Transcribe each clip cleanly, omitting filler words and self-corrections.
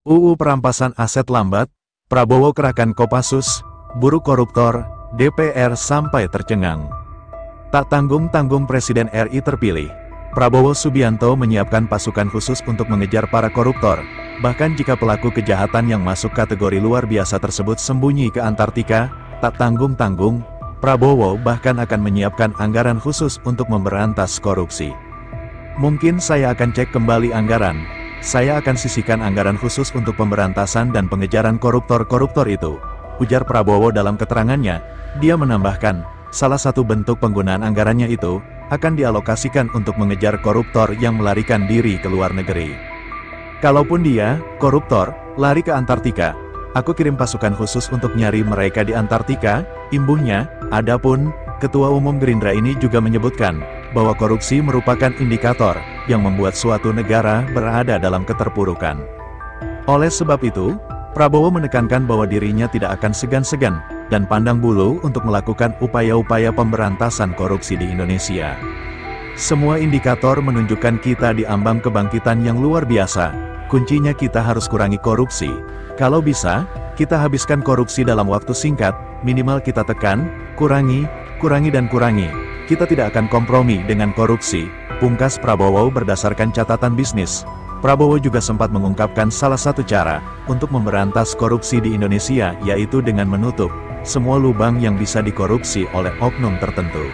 UU Perampasan Aset lambat, Prabowo kerahkan Kopassus, buru koruptor, DPR sampai tercengang. Tak tanggung-tanggung Presiden RI terpilih, Prabowo Subianto menyiapkan pasukan khusus untuk mengejar para koruptor, bahkan jika pelaku kejahatan yang masuk kategori luar biasa tersebut sembunyi ke Antartika, tak tanggung-tanggung, Prabowo bahkan akan menyiapkan anggaran khusus untuk memberantas korupsi. Mungkin saya akan cek kembali anggaran, saya akan sisihkan anggaran khusus untuk pemberantasan dan pengejaran koruptor-koruptor itu, ujar Prabowo dalam keterangannya. Dia menambahkan, salah satu bentuk penggunaan anggarannya itu, akan dialokasikan untuk mengejar koruptor yang melarikan diri ke luar negeri. Kalaupun dia, koruptor, lari ke Antartika, aku kirim pasukan khusus untuk nyari mereka di Antartika, imbuhnya. Adapun, Ketua Umum Gerindra ini juga menyebutkan, bahwa korupsi merupakan indikator, yang membuat suatu negara berada dalam keterpurukan. Oleh sebab itu, Prabowo menekankan bahwa dirinya tidak akan segan-segan, dan pandang bulu untuk melakukan upaya-upaya pemberantasan korupsi di Indonesia. Semua indikator menunjukkan kita di ambang kebangkitan yang luar biasa, kuncinya kita harus kurangi korupsi. Kalau bisa, kita habiskan korupsi dalam waktu singkat, minimal kita tekan, kurangi dan kurangi. Kita tidak akan kompromi dengan korupsi, pungkas Prabowo berdasarkan catatan bisnis. Prabowo juga sempat mengungkapkan salah satu cara untuk memberantas korupsi di Indonesia, yaitu dengan menutup semua lubang yang bisa dikorupsi oleh oknum tertentu.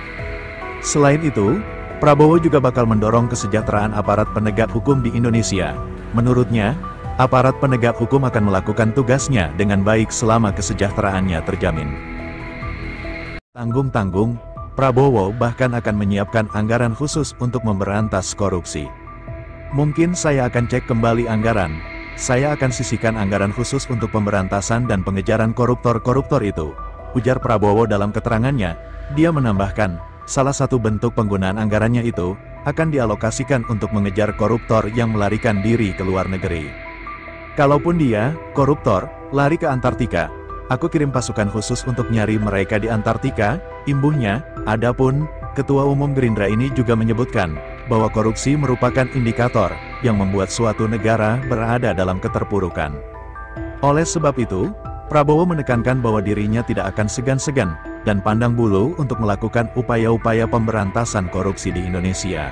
Selain itu, Prabowo juga bakal mendorong kesejahteraan aparat penegak hukum di Indonesia. Menurutnya, aparat penegak hukum akan melakukan tugasnya dengan baik selama kesejahteraannya terjamin. Tanggung-tanggung, Prabowo bahkan akan menyiapkan anggaran khusus untuk memberantas korupsi. Mungkin saya akan cek kembali anggaran, saya akan sisihkan anggaran khusus untuk pemberantasan dan pengejaran koruptor-koruptor itu, ujar Prabowo dalam keterangannya. Dia menambahkan, salah satu bentuk penggunaan anggarannya itu, akan dialokasikan untuk mengejar koruptor yang melarikan diri ke luar negeri. Kalaupun dia, koruptor, lari ke Antartika, aku kirim pasukan khusus untuk nyari mereka di Antartika, imbuhnya. Adapun, Ketua Umum Gerindra ini juga menyebutkan, bahwa korupsi merupakan indikator, yang membuat suatu negara berada dalam keterpurukan. Oleh sebab itu, Prabowo menekankan bahwa dirinya tidak akan segan-segan, dan pandang bulu untuk melakukan upaya-upaya pemberantasan korupsi di Indonesia.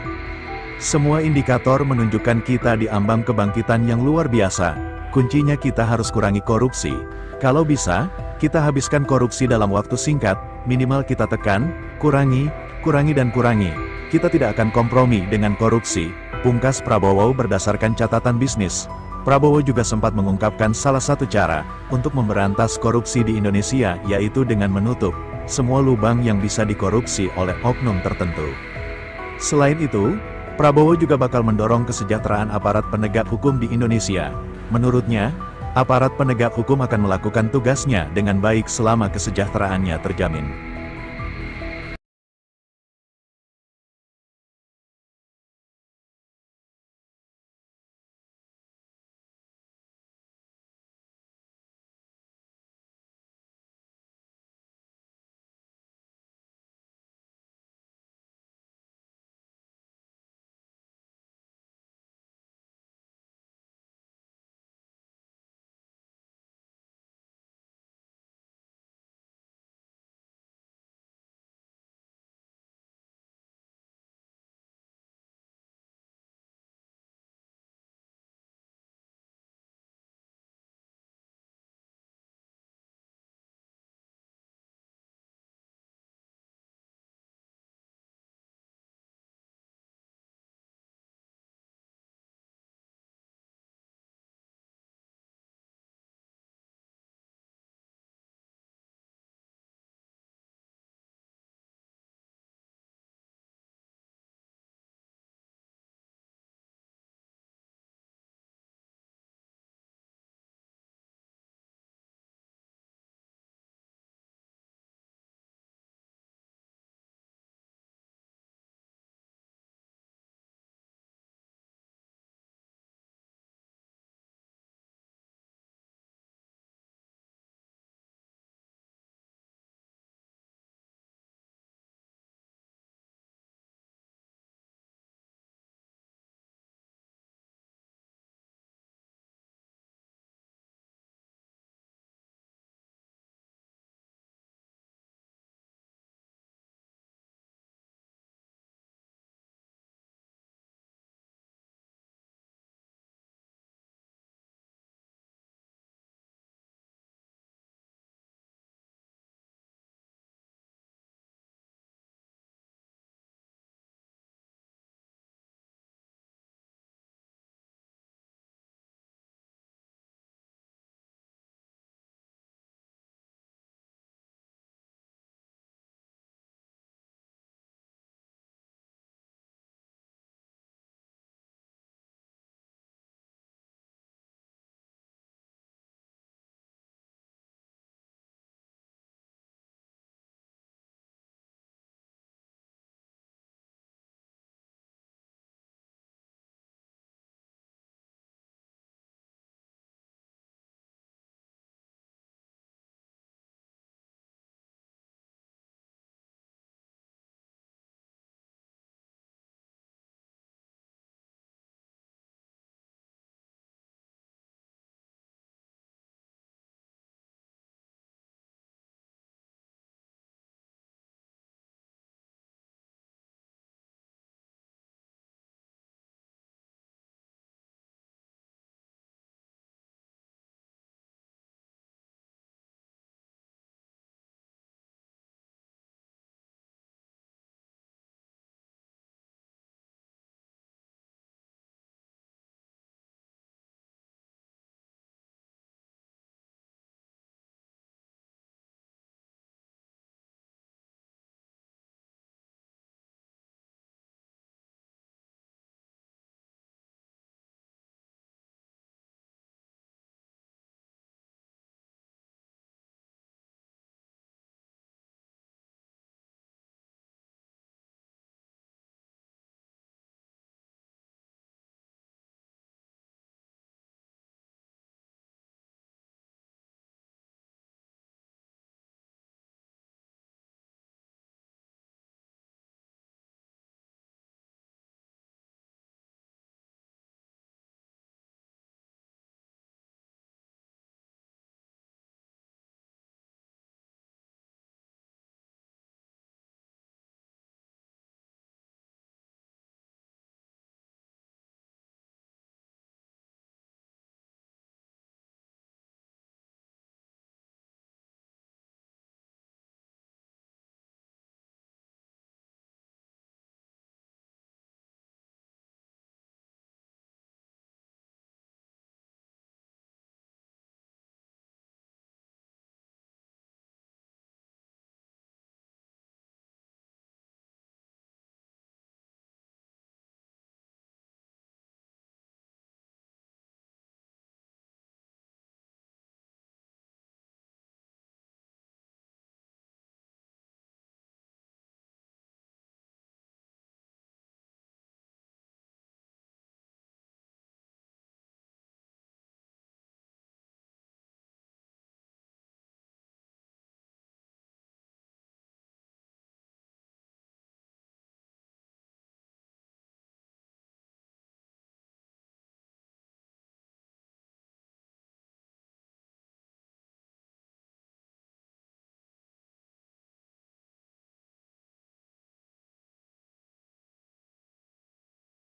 Semua indikator menunjukkan kita di ambang kebangkitan yang luar biasa, kuncinya kita harus kurangi korupsi. Kalau bisa, kita habiskan korupsi dalam waktu singkat, minimal kita tekan, kurangi dan kurangi. Kita tidak akan kompromi dengan korupsi, pungkas Prabowo berdasarkan catatan bisnis. Prabowo juga sempat mengungkapkan salah satu cara untuk memberantas korupsi di Indonesia, yaitu dengan menutup semua lubang yang bisa dikorupsi oleh oknum tertentu. Selain itu, Prabowo juga bakal mendorong kesejahteraan aparat penegak hukum di Indonesia. Menurutnya, aparat penegak hukum akan melakukan tugasnya dengan baik selama kesejahteraannya terjamin.